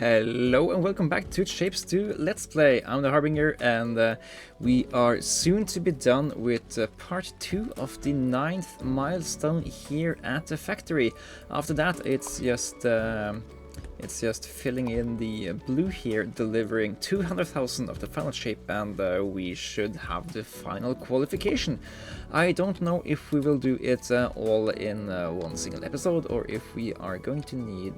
Hello and welcome back to Shapez Let's Play. I'm the Harbinger and we are soon to be done with part 2 of the 9th milestone here at the factory. After that it's just filling in the blue here, delivering 200,000 of the final shape, and we should have the final qualification. I don't know if we will do it all in one single episode, or if we are going to need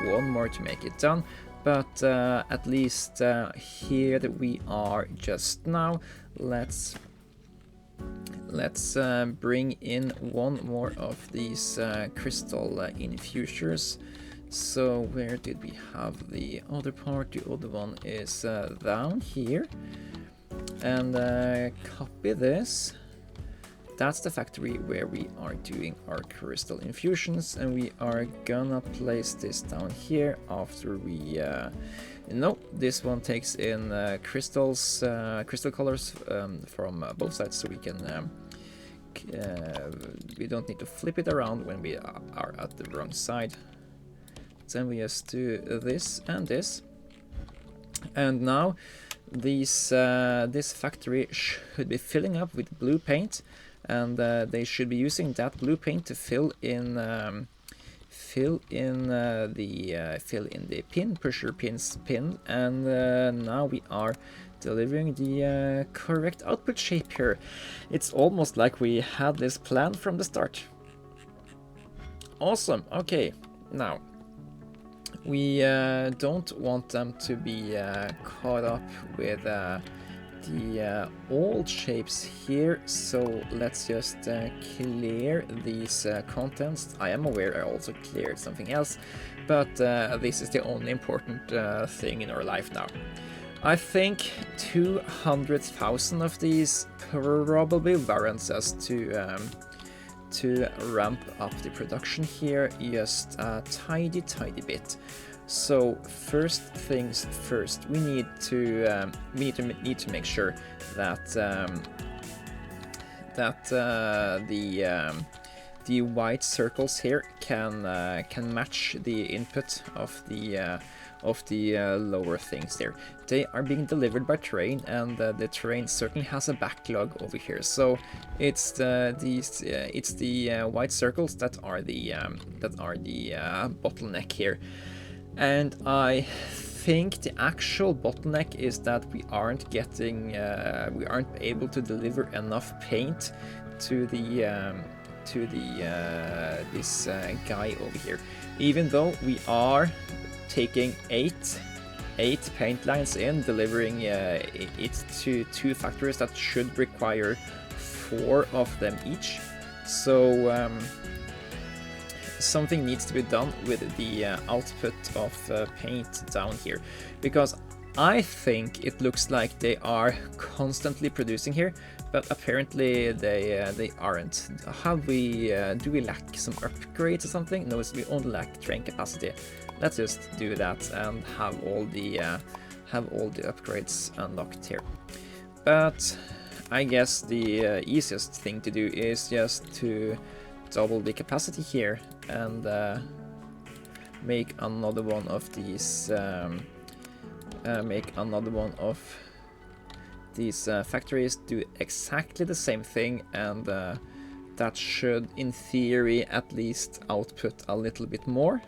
one more to make it done. But at least here that we are just now, let's bring in one more of these crystal infusers. So where did we have the other part? The other one is down here. And copy this. That's the factory where we are doing our crystal infusions, and we are gonna place this down here after we no, this one takes in crystal colors from both sides, so we can we don't need to flip it around when we are at the wrong side. Then we just do this and this, and now this factory should be filling up with blue paint, and they should be using that blue paint to fill in the pin pusher pin, and now we are delivering the correct output shape here. It's almost like we had this planned from the start. Awesome. Okay, now we don't want them to be caught up with the old shapes here, so let's just clear these contents. I am aware I also cleared something else, but this is the only important thing in our life now. I think 200,000 of these probably warrants us to ramp up the production here just a tiny bit. So first things first, we need to make sure that the white circles here can match the input of the lower things there. They are being delivered by train, and the train certainly has a backlog over here. So it's the white circles that are the bottleneck here. And I think the actual bottleneck is that we aren't able to deliver enough paint to this guy over here, even though we are taking eight paint lines in, delivering it to 2 factories that should require 4 of them each. So something needs to be done with the output of paint down here, because I think it looks like they are constantly producing here, but apparently they aren't. Do we lack some upgrades or something? No, we only lack train capacity. Let's just do that and have all the upgrades unlocked here. But I guess the easiest thing to do is just to double the capacity here and make another one of these factories do exactly the same thing, and that should in theory at least output a little bit more.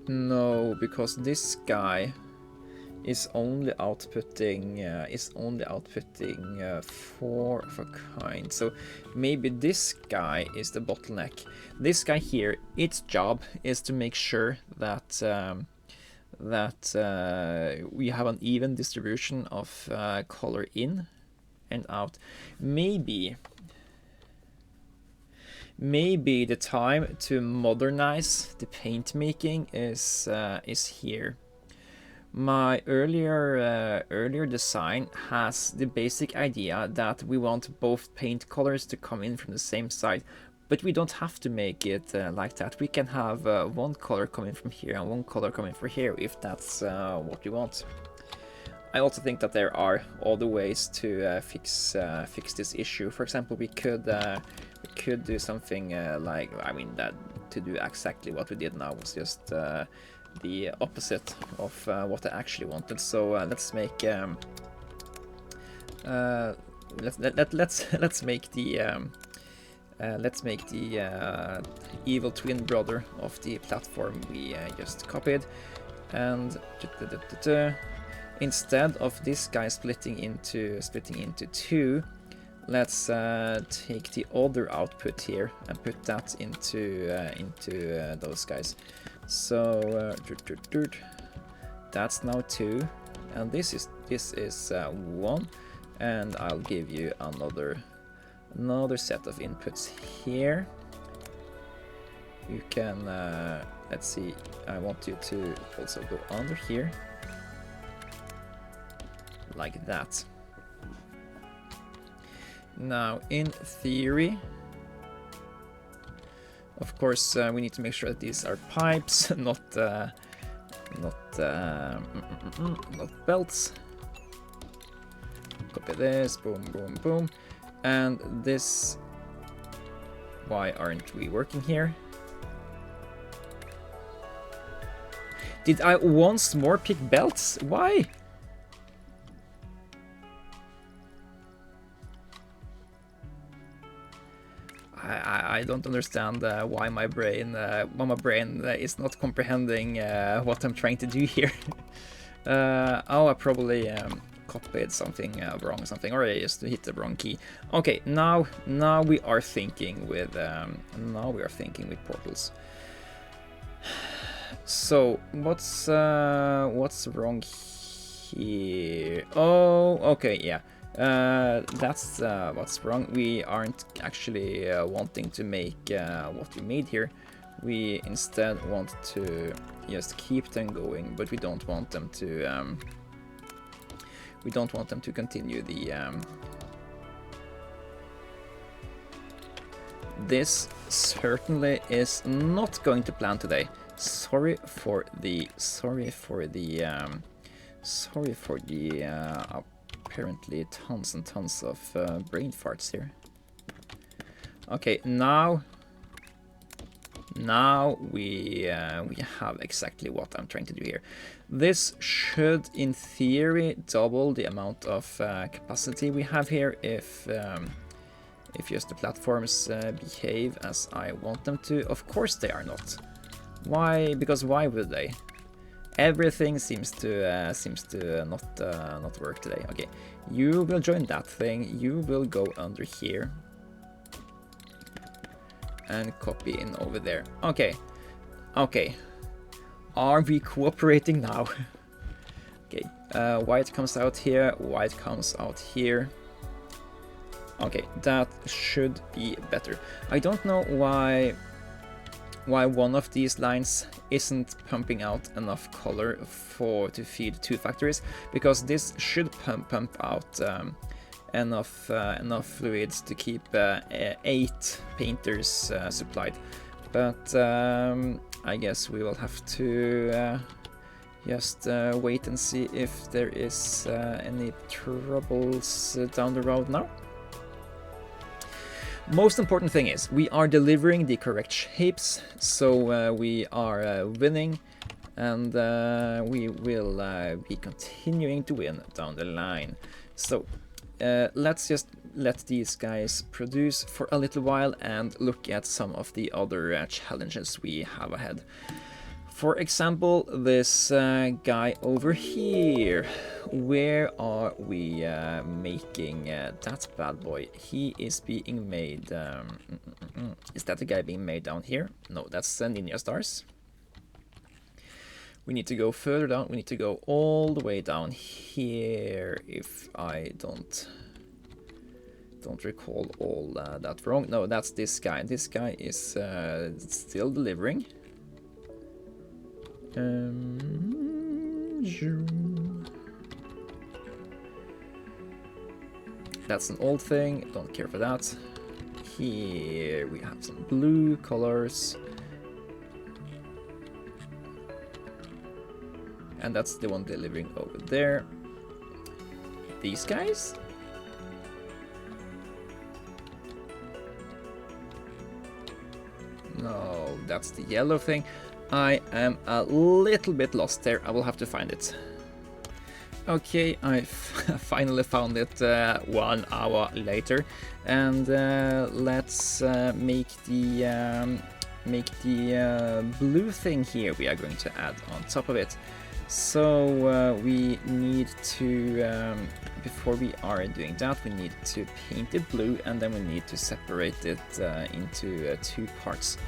No, because this guy is only outputting 4 of a kind. So maybe this guy is the bottleneck. This guy here, its job is to make sure that we have an even distribution of color in and out. Maybe the time to modernize the paint making is here. My earlier design has the basic idea that we want both paint colors to come in from the same side, but we don't have to make it like that. We can have one color coming from here and one color coming from here if that's what we want. I also think that there are other ways to fix this issue. For example, we could do something like, I mean, that to do exactly what we did now was just the opposite of what I actually wanted. So let's make let's make the evil twin brother of the platform we just copied, and instead of this guy splitting into two, let's take the other output here and put that into those guys. So that's now 2, and this is 1, and I'll give you another set of inputs here. You can let's see, I want you to also go under here like that. Now, in theory, of course, we need to make sure that these are pipes, not belts. Copy this, boom, boom, boom, and this. Why aren't we working here? Did I once more pick belts? Why? I don't understand why my brain is not comprehending what I'm trying to do here. Oh, I probably copied something wrong, or I just hit the wrong key. Okay, now we are thinking with portals. So what's wrong here? Oh, okay, yeah. That's what's wrong. We aren't actually wanting to make what we made here. We instead want to just keep them going, but we don't want them to continue the this certainly is not going to plan today. Sorry for the apparently tons and tons of brain farts here. Okay, now we have exactly what I'm trying to do here. This should, in theory, double the amount of capacity we have here if just the platforms behave as I want them to. Of course they are not. Why? Because why would they? Everything seems to not work today. Okay, you will join that thing. You will go under here and copy in over there. Okay, okay. Are we cooperating now? Okay, white comes out here. White comes out here. Okay, that should be better. I don't know why one of these lines isn't pumping out enough color to feed 2 factories, because this should pump out enough fluids to keep 8 painters supplied. But I guess we will have to just wait and see if there is any troubles down the road now. Most important thing is we are delivering the correct shapes, so we are winning, and we will be continuing to win down the line. So let's just let these guys produce for a little while and look at some of the other challenges we have ahead. For example, this guy over here. Where are we making that bad boy? He is being made... Is that the guy being made down here? No, that's Ninja Stars. We need to go further down. We need to go all the way down here, if I don't recall all that wrong. No, that's this guy. This guy is still delivering. That's an old thing, don't care for that. Here we have some blue colors. And that's the one delivering over there. These guys? No, that's the yellow thing. I am a little bit lost there. I will have to find it. Okay, I finally found it 1 hour later, and let's make the blue thing here. We are going to add on top of it. So we need to, before we are doing that, we need to paint it blue, and then we need to separate it into 2 parts.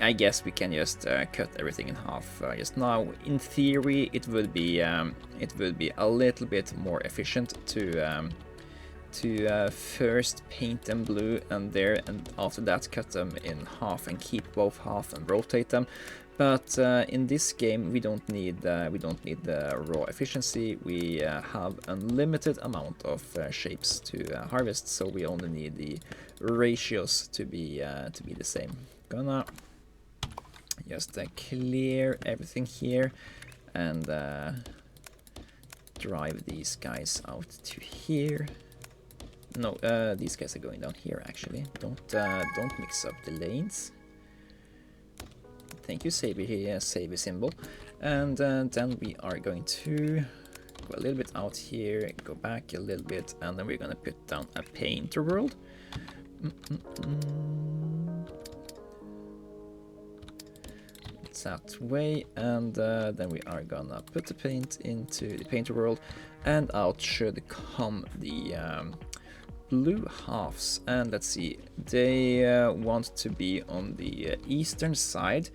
I guess we can just cut everything in half just now. In theory, it would be a little bit more efficient to first paint them blue and after that cut them in half and keep both half and rotate them. But in this game we don't need the raw efficiency. We have unlimited amount of shapes to harvest, so we only need the ratios to be the same. Gonna just clear everything here and drive these guys out to here. No, these guys are going down here actually. Don't mix up the lanes. Thank you, Saber symbol. And then we are going to go a little bit out here, go back a little bit, and then we're gonna put down a painter world. That way, and then we are gonna put the paint into the painter world, and out should come the blue halves. And let's see, they want to be on the eastern side,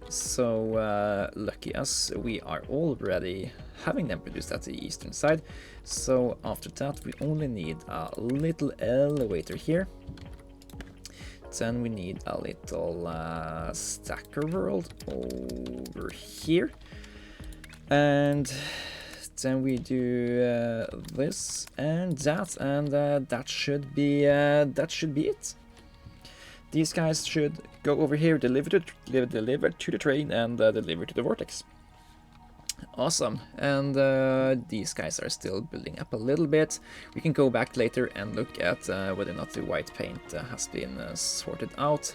so lucky us, we are already having them produced at the eastern side. So after that we only need a little elevator here. Then we need a little stacker world over here, and then we do this and that, and that should be it. These guys should go over here, deliver to the train, and deliver to the vortex. Awesome, and these guys are still building up a little bit. We can go back later and look at whether or not the white paint has been sorted out,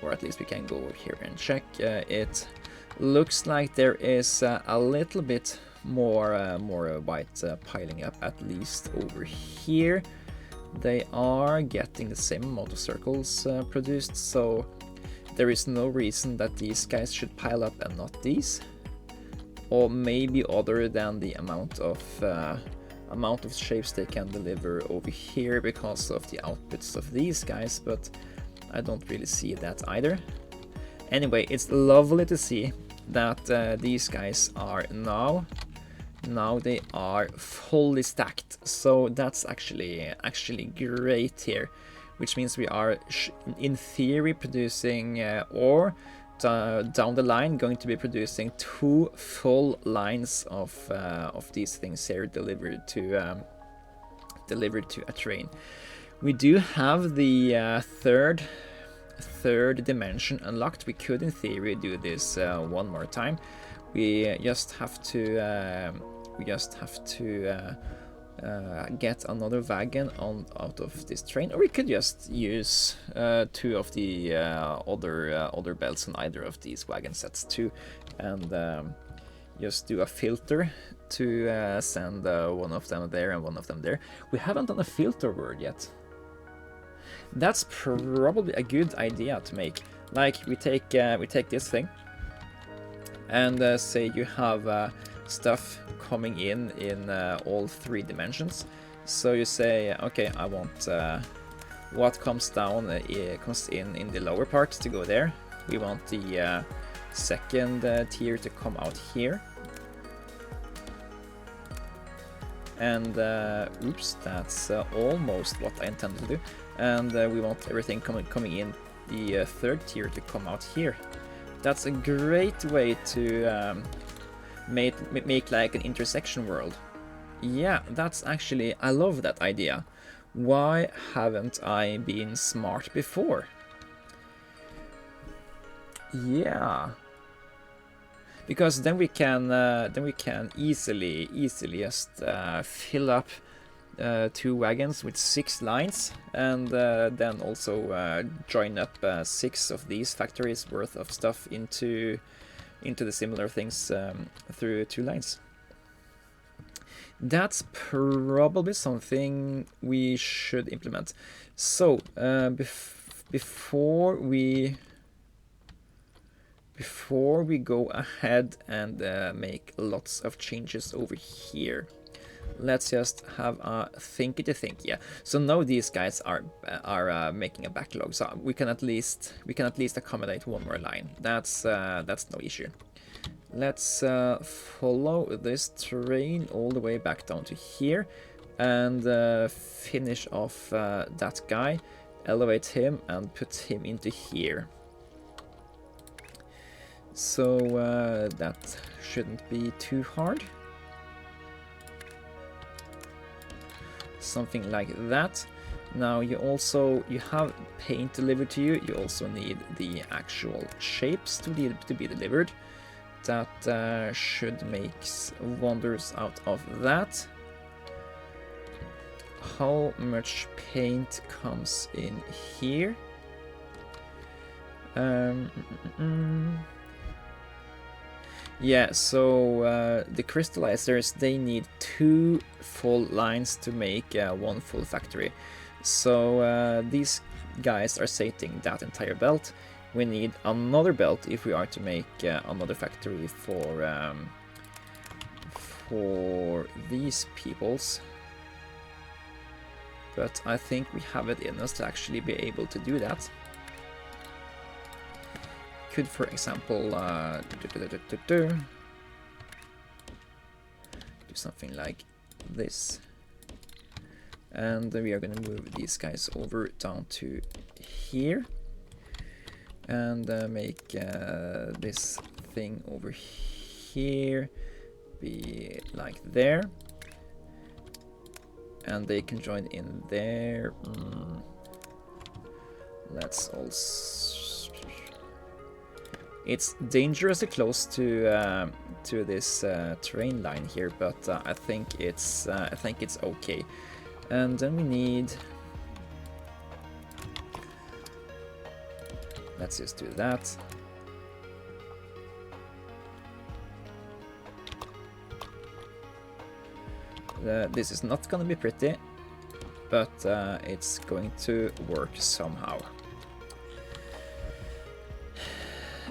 or at least we can go over here and check. It looks like there is a little bit more white piling up, at least over here. They are getting the same amount of circles produced, so there is no reason that these guys should pile up and not these. Or maybe other than the amount of shapes they can deliver over here because of the outputs of these guys, but I don't really see that either. Anyway, it's lovely to see that these guys are now they are fully stacked, so that's actually great here, which means we are in theory producing or down the line going to be producing 2 full lines of these things here delivered to a train. We do have the third dimension unlocked. We could in theory do this one more time. We just have to get another wagon out of this train, or we could just use 2 of the other belts on either of these wagon sets too, and just do a filter to send one of them there and one of them there. We haven't done a filter word yet. That's probably a good idea to make. Like we take this thing, and say you have stuff coming in all 3 dimensions. So you say, okay, I want what comes down comes in the lower part to go there. We want the second tier to come out here. And oops, that's almost what I intended to do. And we want everything coming in the third tier to come out here. That's a great way to make like an intersection world. Yeah, that's actually, I love that idea. Why haven't I been smart before? Yeah. because then we can easily just fill up 2 wagons with 6 lines, and then also join up 6 of these factories worth of stuff into the similar things through 2 lines. That's probably something we should implement. So before we go ahead and make lots of changes over here, let's just have a think. Yeah. So now these guys are making a backlog, so we can at least accommodate 1 more line. That's no issue. Let's follow this train all the way back down to here, and finish off that guy, elevate him, and put him into here. So that shouldn't be too hard. Something like that. Now you have paint delivered to you. You also need the actual shapes to be delivered. That should make wonders out of that. How much paint comes in here? Yeah, so the crystallizers, they need 2 full lines to make 1 full factory. So these guys are sating that entire belt. We need another belt if we are to make another factory for these peoples. But I think we have it in us to actually be able to do that. Could, for example, do something like this. And we are going to move these guys over down to here. And make this thing over here be like there. And they can join in there. Let's also... It's dangerously close to this train line here, but I think it's okay. And then we need... Let's just do that. This is not gonna be pretty, but it's going to work somehow.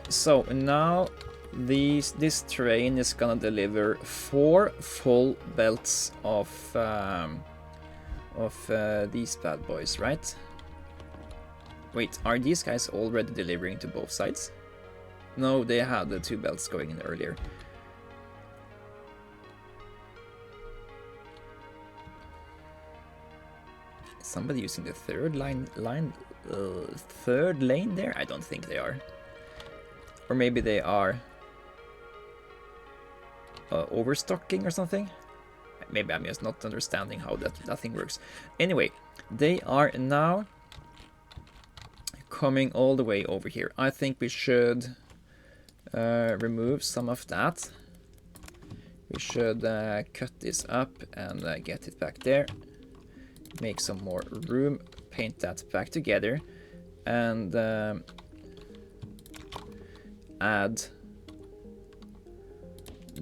So now this train is gonna deliver 4 full belts of these bad boys, right? Wait, are these guys already delivering to both sides? No, they had the 2 belts going in earlier. Is somebody using the third third lane there? I don't think they are. Or maybe they are overstocking or something. Maybe I'm just not understanding how that thing works. Anyway, they are now coming all the way over here. I think we should remove some of that. We should cut this up and get it back there. Make some more room, paint that back together, and add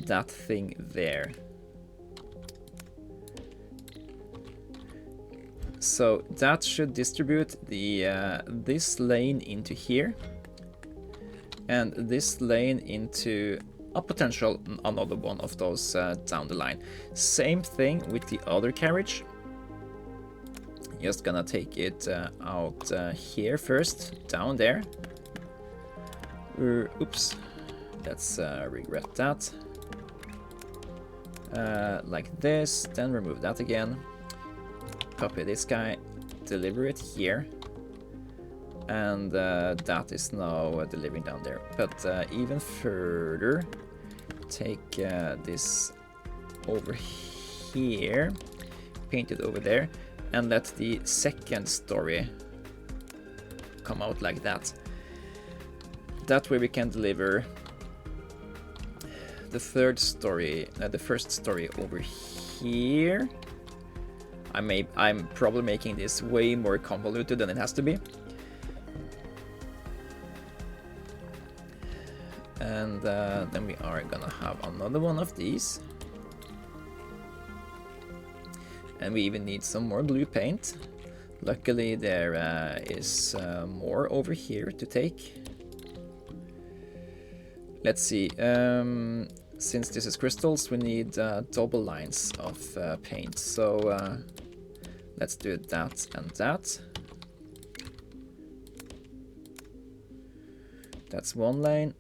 that thing there. So that should distribute the this lane into here, and this lane into a potential another one of those down the line. Same thing with the other carriage. Just gonna take it out here first, down there. Oops, let's regret that. Like this, then remove that again. Copy this guy, deliver it here, and that is now delivering down there. But even further, take this over here, paint it over there, and let the second story come out like that. That way we can deliver the third story, the first story over here. I'm probably making this way more convoluted than it has to be. And then we are gonna have another one of these. And we even need some more blue paint. Luckily there is more over here to take. Let's see, since this is crystals, we need double lines of paint. So let's do that and that. That's one lane.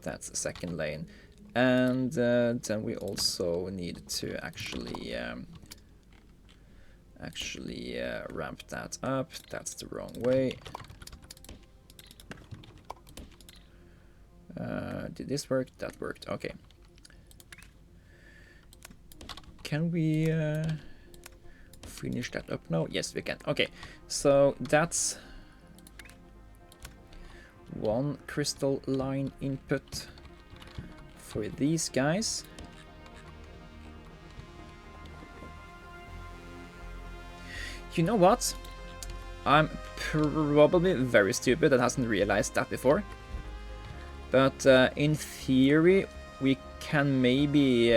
That's the second lane. And then we also need to actually ramp that up. That's the wrong way. Did this work? That worked. Okay. Can we finish that up now? Yes, we can. Okay, so that's one crystal line input for these guys. You know what? I'm probably very stupid and hasn't realized that before. But in theory, we can maybe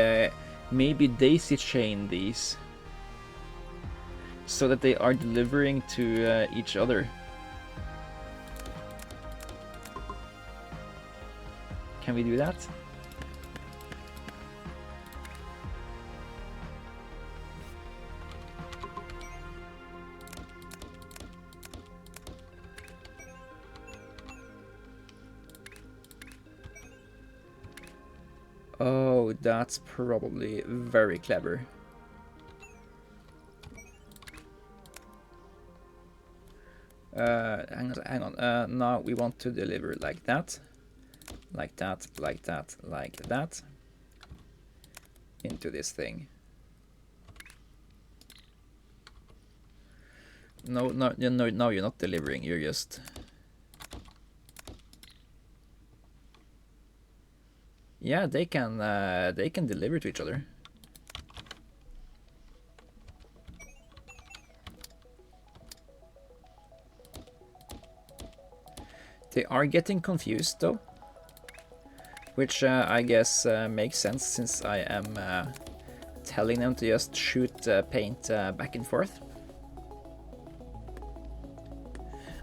daisy chain these so that they are delivering to each other. Can we do that? Oh, that's probably very clever. Hang on. Now we want to deliver like that, like that, like that, like that, into this thing. No, you're not delivering. You're just. Yeah, they can deliver to each other. They are getting confused though, which I guess makes sense since I am telling them to just shoot paint back and forth.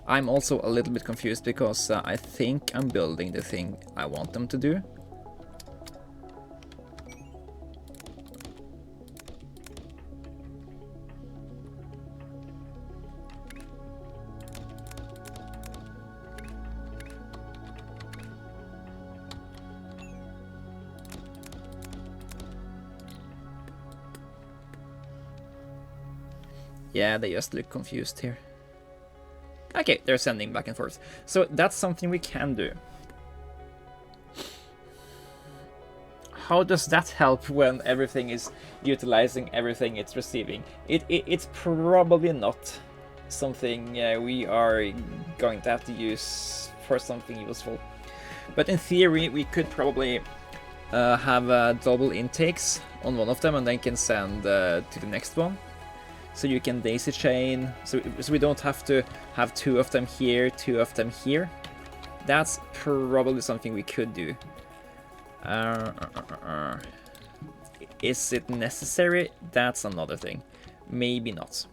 I'm also a little bit confused because I think I'm building the thing I want them to do. Yeah, they just look confused here. Okay, they're sending back and forth. So that's something we can do. How does that help when everything is utilizing everything it's receiving? It's probably not something we are going to have to use for something useful. But in theory, we could probably have double intakes on one of them and then can send to the next one. So you can daisy chain, so we don't have to have two of them here, two of them here. That's probably something we could do. Is it necessary? That's another thing. Maybe not.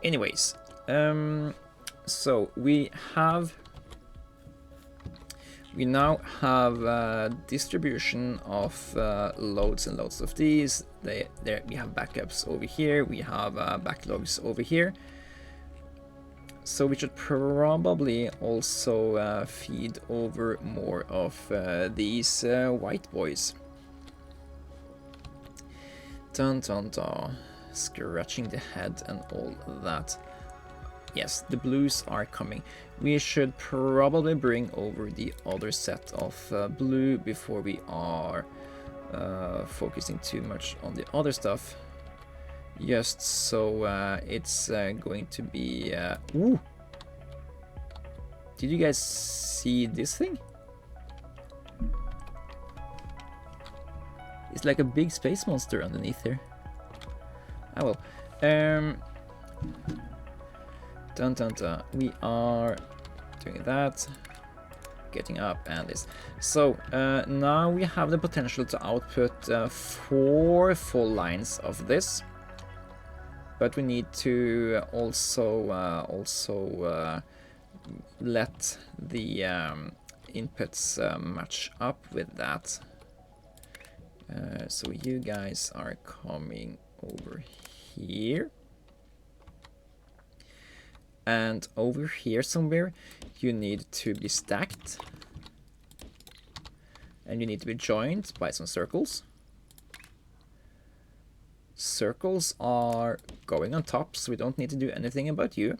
Anyways, so we now have distribution of loads and loads of these. We have backups over here. We have backlogs over here. So we should probably also feed over more of these white boys. Dun dun dun. Scratching the head and all that. Yes, the blues are coming. We should probably bring over the other set of blue before we are focusing too much on the other stuff. Just so it's going to be... Ooh! Did you guys see this thing? It's like a big space monster underneath here. Ah well. Dun dun dun. We are doing that. Getting up and this. So now we have the potential to output 4 full lines of this. But we need to also let the inputs match up with that. So you guys are coming over here. And over here somewhere, you need to be stacked. And you need to be joined by some circles. Circles are going on top, so we don't need to do anything about you.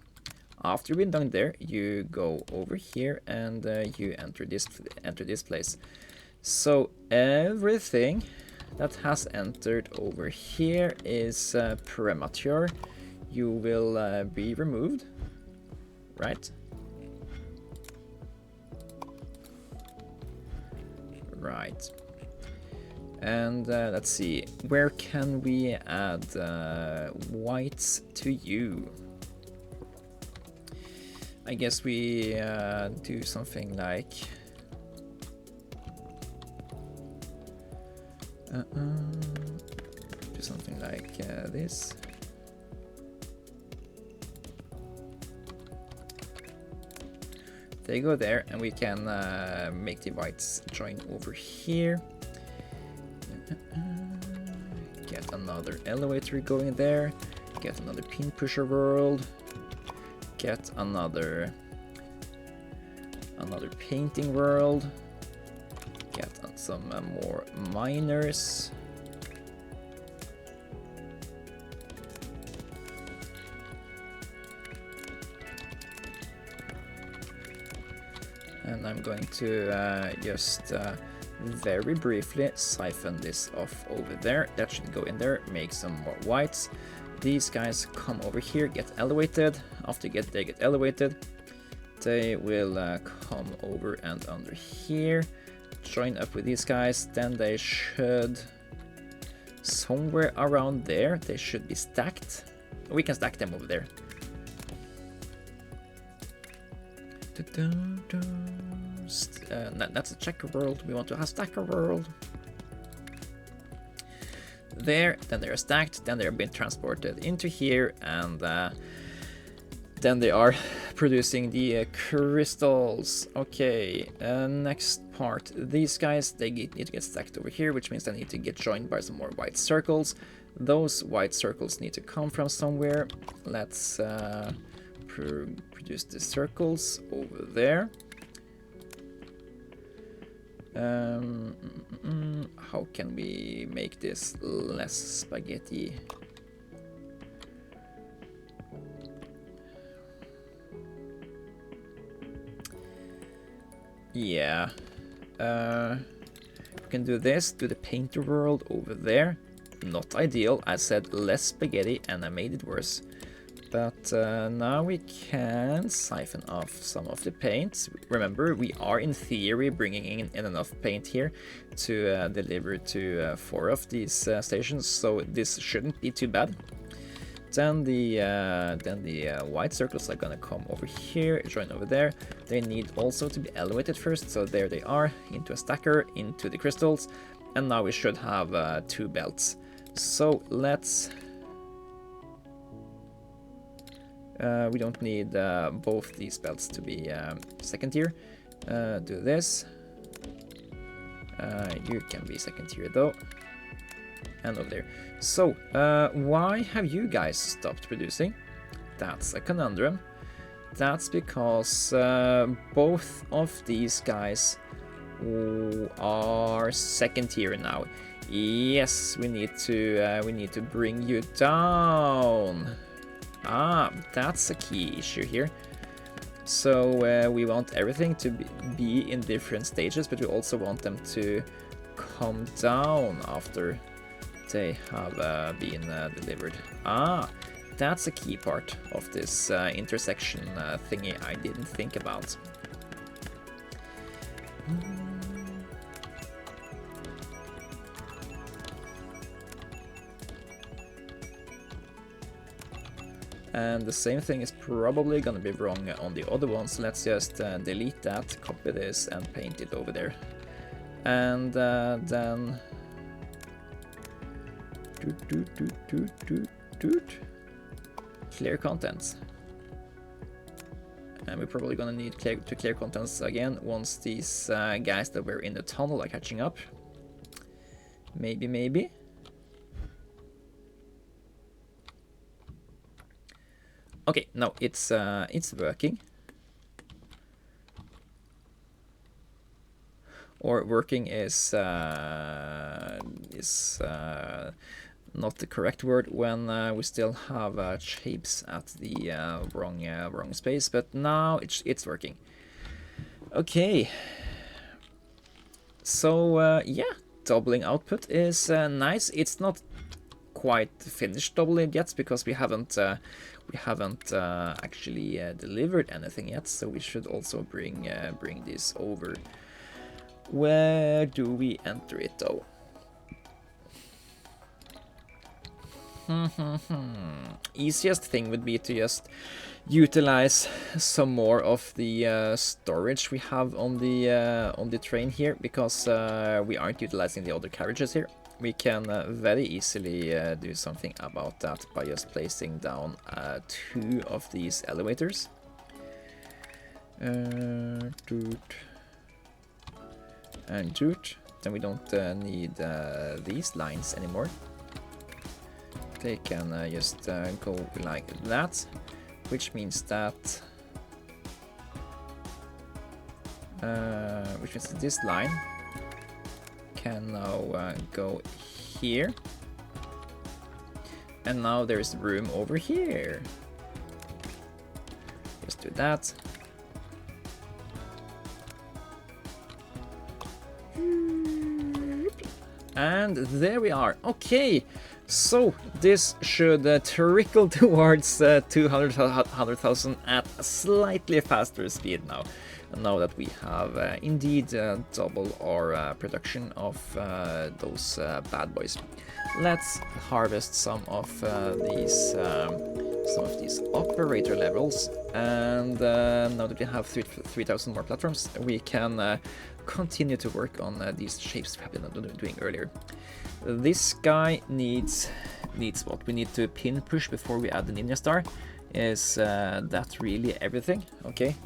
After we're done there, you go over here and you enter this place. So everything that has entered over here is premature. You will be removed, right? Right. And let's see, where can we add whites to you? I guess we do something like this. They go there, and we can make the whites join over here. Get another elevator going there. Get another pin pusher world. Get another painting world. Get some more miners. And I'm going to just very briefly siphon this off over there. That should go in there, make some more whites. These guys come over here, get elevated. After they get elevated, they will come over and under here, join up with these guys. Then they should, somewhere around there, they should be stacked. We can stack them over there. That's a checker world. We want to have stacker world. There, then they are stacked, then they are being transported into here, and then they are producing the crystals. Okay, next part. These guys, they need to get stacked over here, which means they need to get joined by some more white circles. Those white circles need to come from somewhere. Let's produce the circles over there. How can we make this less spaghetti? Yeah. We can do this, do the painter world over there. Not ideal. I said less spaghetti and I made it worse. But now we can siphon off some of the paint. Remember, we are in theory bringing in enough paint here to deliver to 4 of these stations, so this shouldn't be too bad. Then the white circles are gonna come over here, join over there. They need also to be elevated first, so there they are, into a stacker, into the crystals, and now we should have 2 belts. So let's... we don't need both these belts to be second tier. Do this. You can be second tier though. And over there. So, why have you guys stopped producing? That's a conundrum. That's because both of these guys are second tier now. Yes, we need to bring you down. Ah, that's a key issue here. So we want everything to be in different stages, but we also want them to come down after they have been delivered. Ah, that's a key part of this intersection thingy I didn't think about. And the same thing is probably gonna be wrong on the other ones. Let's just delete that, copy this, and paint it over there. And then clear contents. And we're probably gonna need to clear contents again once these guys that were in the tunnel are catching up. Maybe. Okay, no, it's working. Or working is not the correct word when we still have shapes at the wrong space, but now it's working. Okay. So yeah, doubling output is nice. It's not quite finished doubling yet because we haven't actually delivered anything yet. So we should also bring this over. Where do we enter it though? Easiest thing would be to just utilize some more of the storage we have on the train here, because we aren't utilizing the other carriages here. We can very easily do something about that by just placing down 2 of these elevators. And doot. Then we don't need these lines anymore. They can just go like that, which means that this line can now go here, and now there's room over here. Just do that. And there we are. Okay, so this should trickle towards 200,000 at a slightly faster speed now that we have indeed double our production of those bad boys. Let's harvest some of these operator levels, and now that we have 3,000 more platforms, we can continue to work on these shapes we have been doing earlier. This guy needs what? We need to pin push before we add the ninja star. Is that really everything? Okay.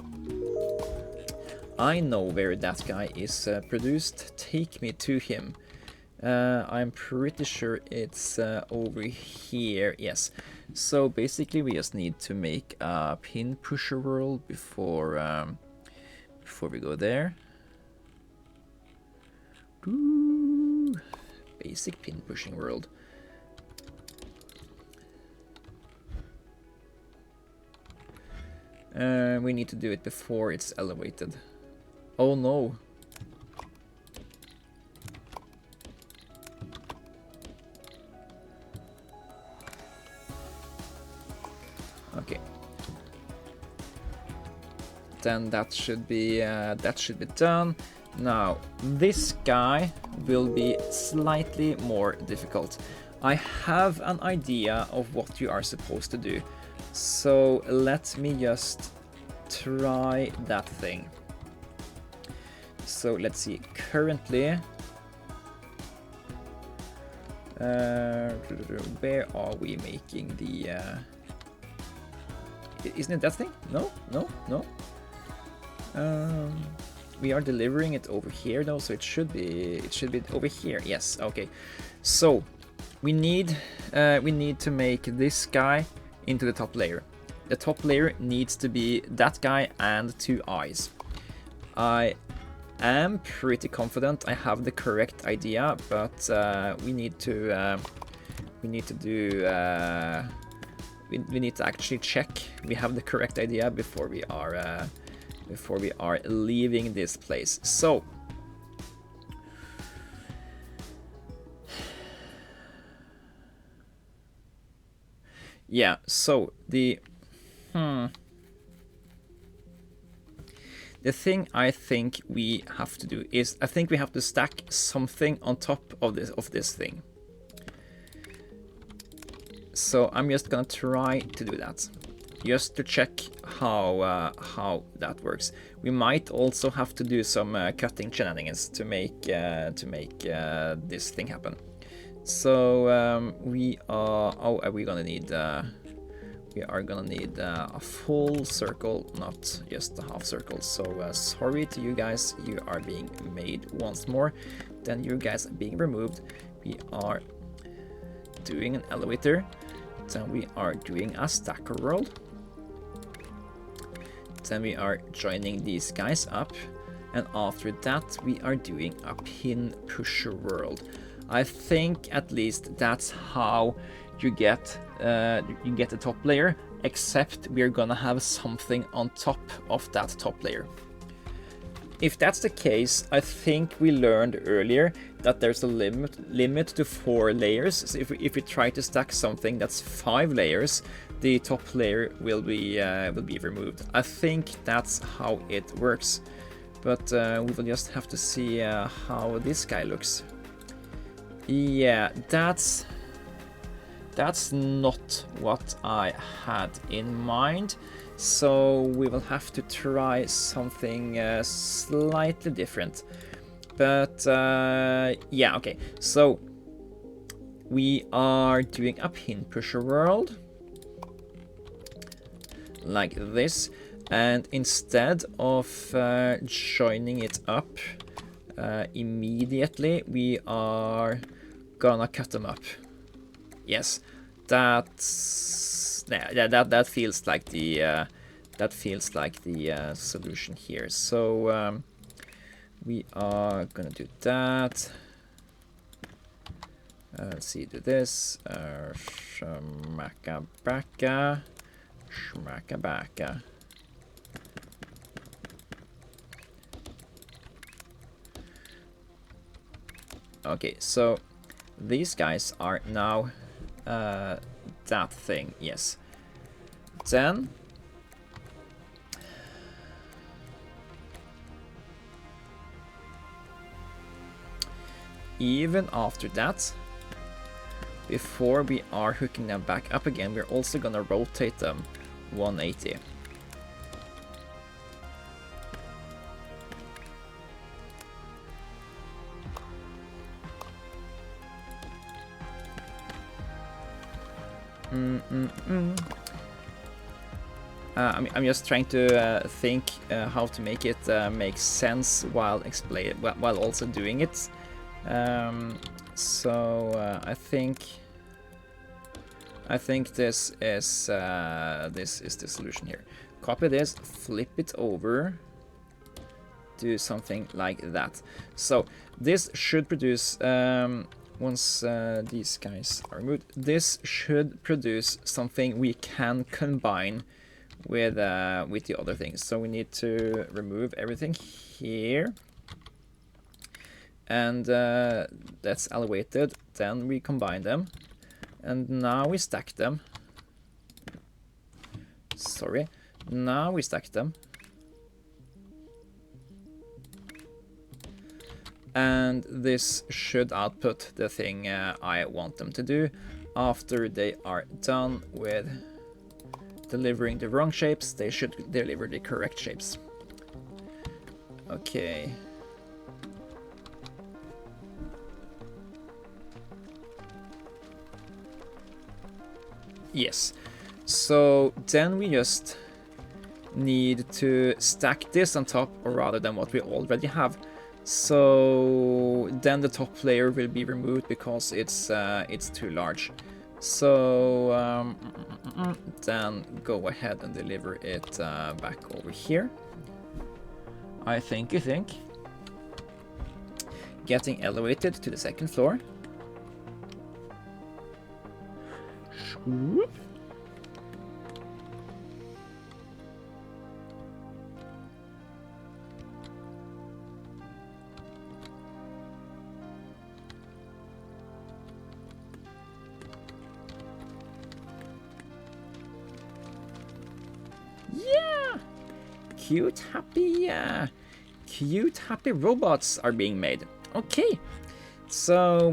I know where that guy is produced. Take me to him. I'm pretty sure it's over here. Yes. So basically we just need to make a pin pusher world before we go there. Ooh, basic pin pushing world. We need to do it before it's elevated. Oh no. Okay. Then that should be done. Now, this guy will be slightly more difficult. I have an idea of what you are supposed to do. So let me just try that thing. So let's see, currently, where are we making the, isn't it that thing? No. We are delivering it over here though, so it should be over here. Yes, okay. So we need to make this guy into the top layer. The top layer needs to be that guy and 2 eyes. I am pretty confident I have the correct idea, but we need to actually check we have the correct idea before we are leaving this place. So yeah, so the the thing I think we have to do is, I think we have to stack something on top of this thing. So I'm just gonna try to do that, just to check how that works. We might also have to do some cutting shenanigans to make this thing happen. So we are gonna need a full circle, not just a half circle. So sorry to you guys, you are being made once more. Then you guys are being removed. We are doing an elevator. Then we are doing a stacker world. Then we are joining these guys up. And after that we are doing a pin pusher world. I think at least that's how you get the top layer, except we're gonna have something on top of that top layer. If that's the case, I think we learned earlier that there's a limit to 4 layers. So if we try to stack something that's 5 layers, the top layer will be removed. I think that's how it works, but we will just have to see how this guy looks. Yeah, that's not what I had in mind. So we will have to try something slightly different. But yeah, okay. So we are doing a pin pusher world like this, and instead of joining it up immediately, we are gonna cut them up. Yes, that feels like the solution here. So we are gonna do that. Let's see, do this. Shmaka baka, shmaka baka. Okay, so these guys are now that thing, yes. Then even after that, before we are hooking them back up again, we're also gonna rotate them 180. I'm just trying to think how to make it make sense while also doing it. So I think this is the solution here. Copy this, flip it over, do something like that. So this should produce once these guys are removed, this should produce something we can combine with the other things. So we need to remove everything here, and that's elevated. Then we combine them, and now we stack them. Sorry, now we stack them. And this should output the thing I want them to do. After they are done with delivering the wrong shapes, they should deliver the correct shapes. Okay. Yes. So then we just need to stack this on top, or rather than what we already have. So then the top layer will be removed because it's too large. So then go ahead and deliver it back over here. I think getting elevated to the second floor. Swoop. cute, happy robots are being made. Okay, so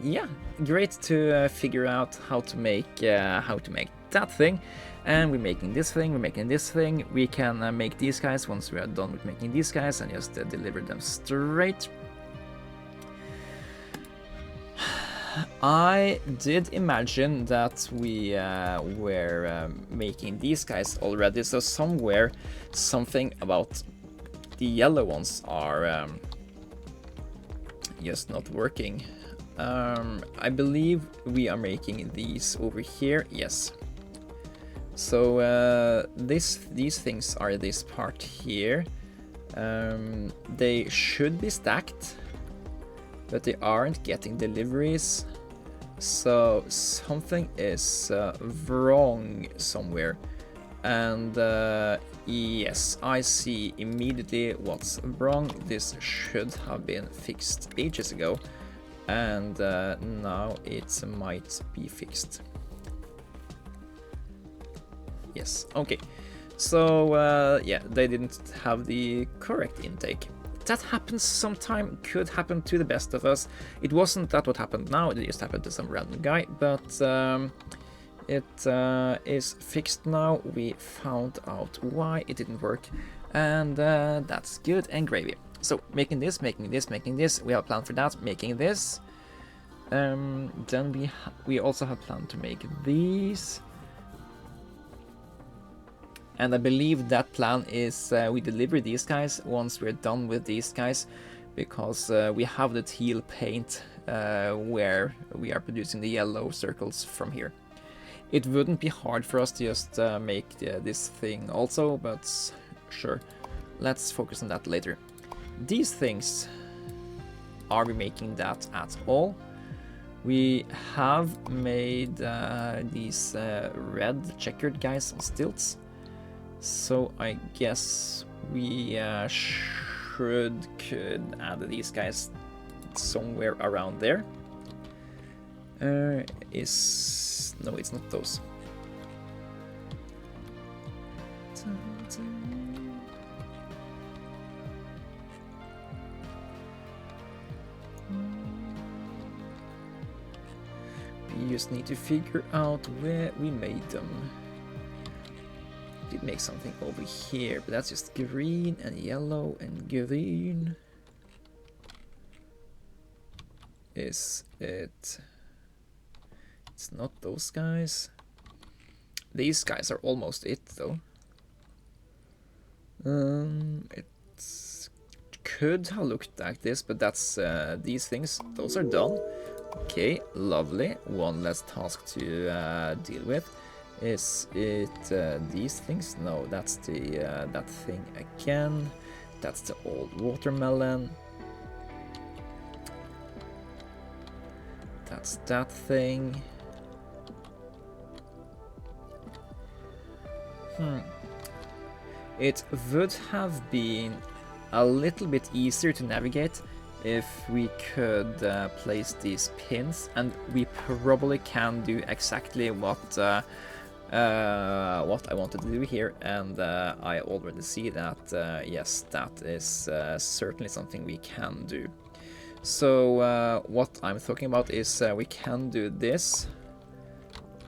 yeah, great to figure out how to make that thing. And we're making this thing, we're making this thing. We can make these guys once we are done with making these guys and just deliver them straight. I did imagine that we were making these guys already, so somewhere something about the yellow ones are just not working. I believe we are making these over here, yes. So these things are this part here. They should be stacked, but they aren't getting deliveries. So something is wrong somewhere. And yes, I see immediately what's wrong. This should have been fixed ages ago. And now it might be fixed. Yes, okay. So yeah, they didn't have the correct intake. That happens sometime, could happen to the best of us. It wasn't that what happened now, it just happened to some random guy, but it is fixed now. We found out why it didn't work, and that's good and gravy. So making this, we have a plan for that, making this. Then we also have planned to make these. And I believe that plan is we deliver these guys once we're done with these guys, because we have the teal paint where we are producing the yellow circles from here. It wouldn't be hard for us to just make this thing also, but sure, let's focus on that later. These things, are we making that at all? We have made these red checkered guys on stilts. So I guess we could add these guys somewhere around there. No, it's not those. We just need to figure out where we made them. Did make something over here, but that's just green and yellow and green. Is it? It's not those guys. These guys are almost it though. It could have looked like this, but that's these things. Those are done. Okay, lovely. One less task to deal with. Is it these things? No, that's the that thing again. That's the old watermelon. That's that thing. It would have been a little bit easier to navigate if we could place these pins, and we probably can do exactly what I wanted to do here, and I already see that yes, that is certainly something we can do. So what I'm talking about is we can do this,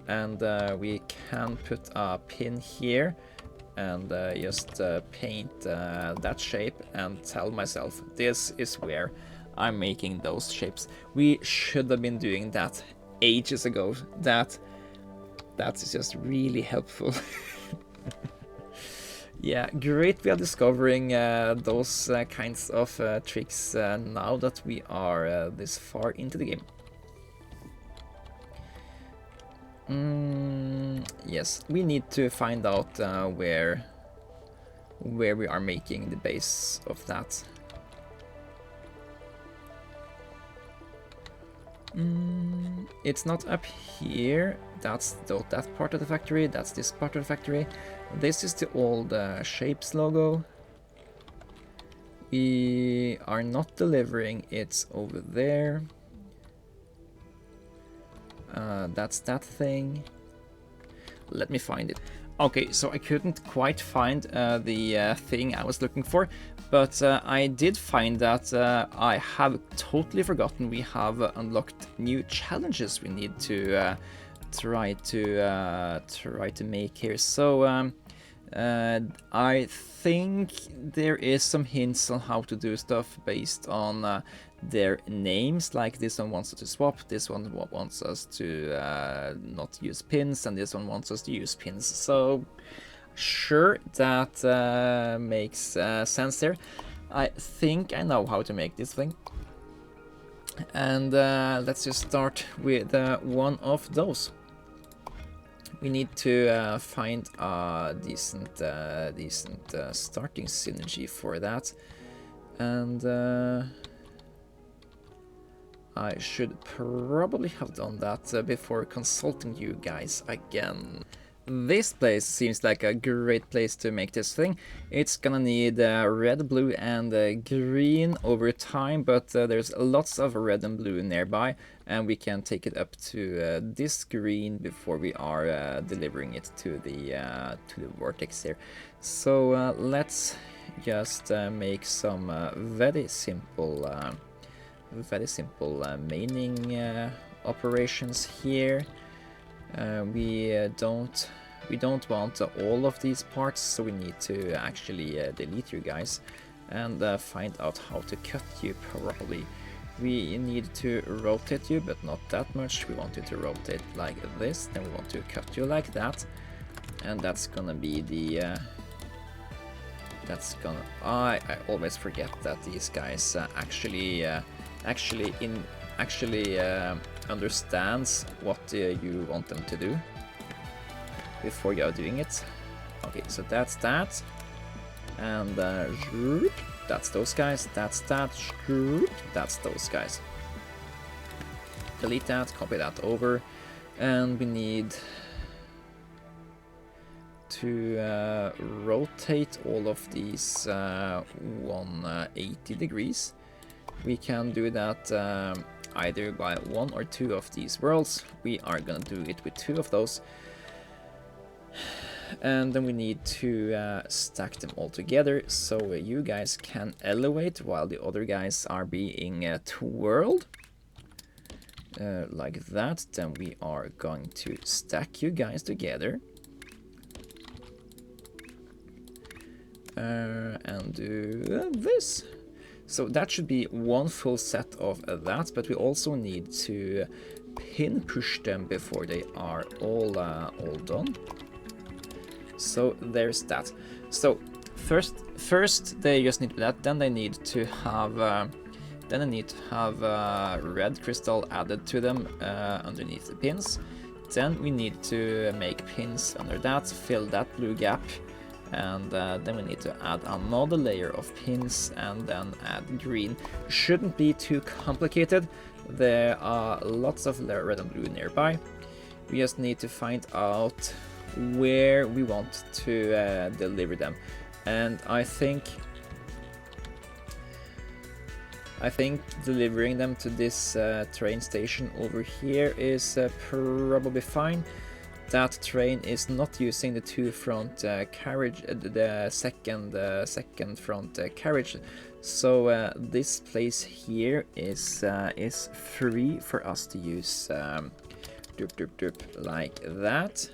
and we can put a pin here and just paint that shape and tell myself this is where I'm making those shapes. We should have been doing that ages ago. That is just really helpful. Yeah, great we are discovering those kinds of tricks now that we are this far into the game. Yes, we need to find out where we are making the base of that. It's not up here. That's that part of the factory. That's this part of the factory. This is the old Shapez logo. We are not delivering. It's over there. That's that thing. Let me find it. Okay, so I couldn't quite find the thing I was looking for, but I did find that I have totally forgotten we have unlocked new challenges we need to try to make here. So I think there is some hints on how to do stuff based on their names, like this one wants us to swap, this one wants us to not use pins, and this one wants us to use pins. So sure, that makes sense there. I think I know how to make this thing. And let's just start with one of those. We need to find a decent starting synergy for that. And I should probably have done that before consulting you guys again. This place seems like a great place to make this thing. It's gonna need red, blue, and green over time, but there's lots of red and blue nearby, and we can take it up to this green before we are delivering it to the vortex here. So let's just make some very simple maining operations here. We don't want all of these parts, so we need to actually delete you guys and find out how to cut you probably. We need to rotate you, but not that much. We want you to rotate like this, then we want to cut you like that, and that's gonna be the I always forget that these guys actually understands what you want them to do before you are doing it. Okay, so that's that, and that's those guys, that's that, that's those guys. Delete that, copy that over, and we need to rotate all of these 180 degrees. We can do that either by one or two of these worlds. We are gonna do it with two of those. And then we need to stack them all together so you guys can elevate while the other guys are being twirled. Like that. Then we are going to stack you guys together. And do this. So that should be one full set of that, but we also need to pin push them before they are all done. So there's that. So first they just need that. Then they need to have red crystal added to them underneath the pins. Then we need to make pins under that, fill that blue gap. And then we need to add another layer of pins and then add green. Shouldn't be too complicated. There are lots of red and blue nearby. We just need to find out where we want to deliver them. And I think delivering them to this train station over here is probably fine. That train is not using the two front carriage, the second front carriage. So this place here is free for us to use like that.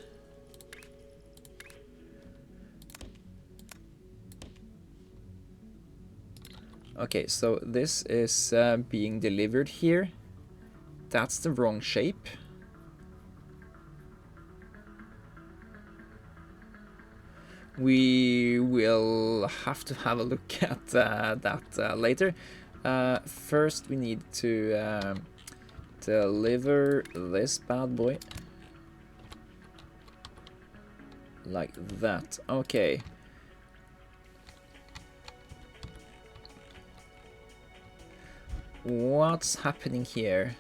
Okay, so this is being delivered here. That's the wrong shape. We will have to have a look at that later. First we need to deliver this bad boy like that. Okay. What's happening here?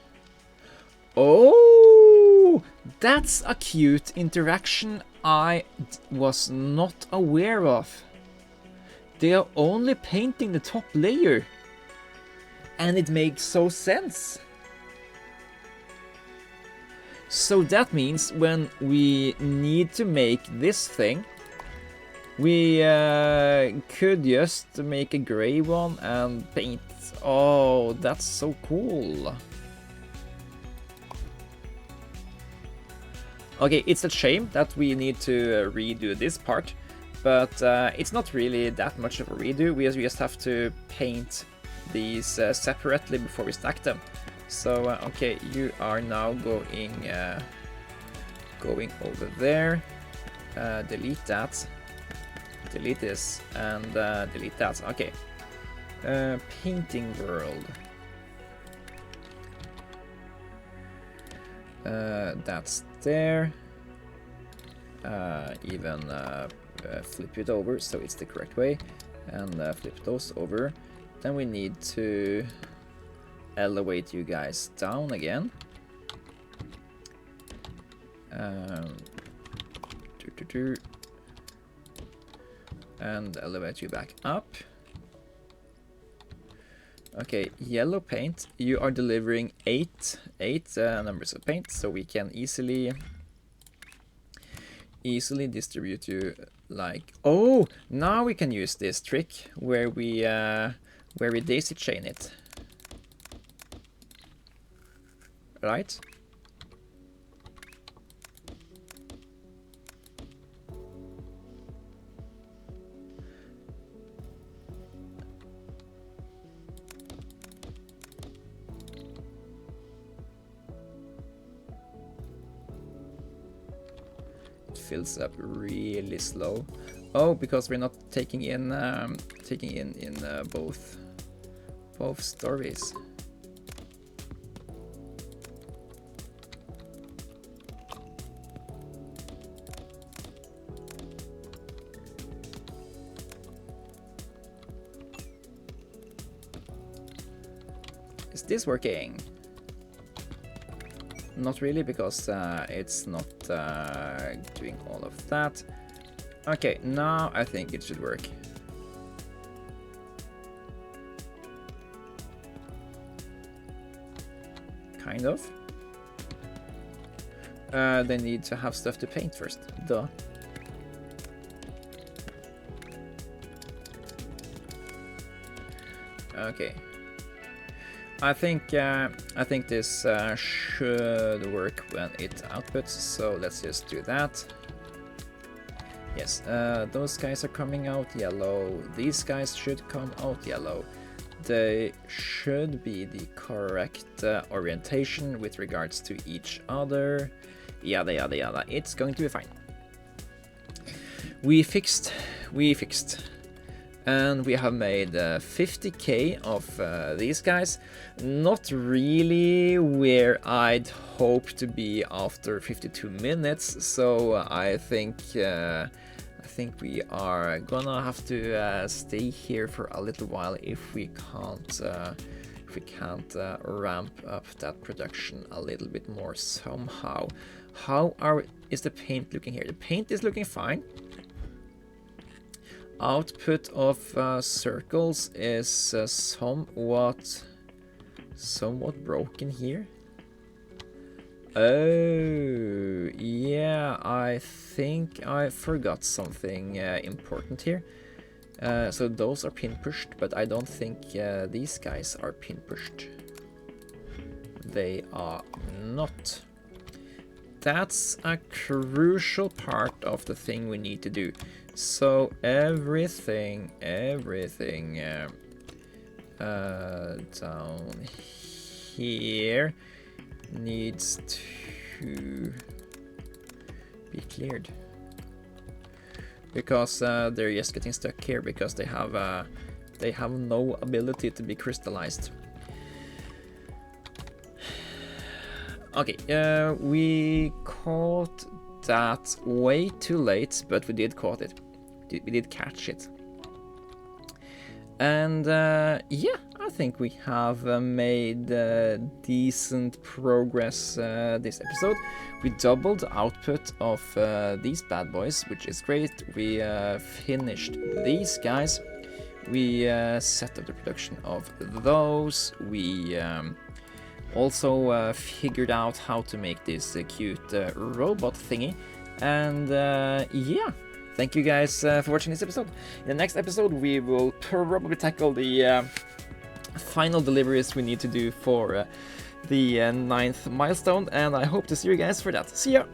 Oh, that's a cute interaction I was not aware of. They are only painting the top layer, and it makes so sense. So that means when we need to make this thing, we could just make a gray one and paint. Oh, that's so cool. Okay, it's a shame that we need to redo this part, but it's not really that much of a redo. We just have to paint these separately before we stack them. So, okay, you are now going over there. Delete that. Delete this and delete that. Okay. Painting world. That's there. Even flip it over so it's the correct way, and flip those over. Then we need to elevate you guys down again. And elevate you back up. Okay, yellow paint. You are delivering eight numbers of paint, so we can easily distribute you like. Oh, now we can use this trick where we daisy chain it. Right? Fills up really slow. Oh, because we're not taking in both stories. Is this working? Not really, because it's not doing all of that. Okay, now I think it should work. Kind of. They need to have stuff to paint first. Duh. Okay. I think this should work when it outputs, so let's just do that. Yes, those guys are coming out yellow. These guys should come out yellow. They should be the correct orientation with regards to each other. Yada yada yada. It's going to be fine. We fixed. And we have made 50k of these guys. Not really where I'd hope to be after 52 minutes. So I think we are gonna have to stay here for a little while if we can't ramp up that production a little bit more somehow. Is the paint looking here? The paint is looking fine. Output of circles is somewhat broken here. Oh, yeah, I think I forgot something important here. So those are pin pushed, but I don't think these guys are pin pushed. They are not. That's a crucial part of the thing we need to do. So everything down here needs to be cleared, because they're just getting stuck here because they have no ability to be crystallized. Okay, we caught that way too late, but we did caught it. We did catch it. And yeah, I think we have made decent progress this episode. We doubled the output of these bad boys, which is great. We finished these guys. We set up the production of those. We also figured out how to make this cute robot thingy. And yeah, thank you guys for watching this episode. In the next episode, we will probably tackle the final deliveries we need to do for the 9th milestone, and I hope to see you guys for that. See ya!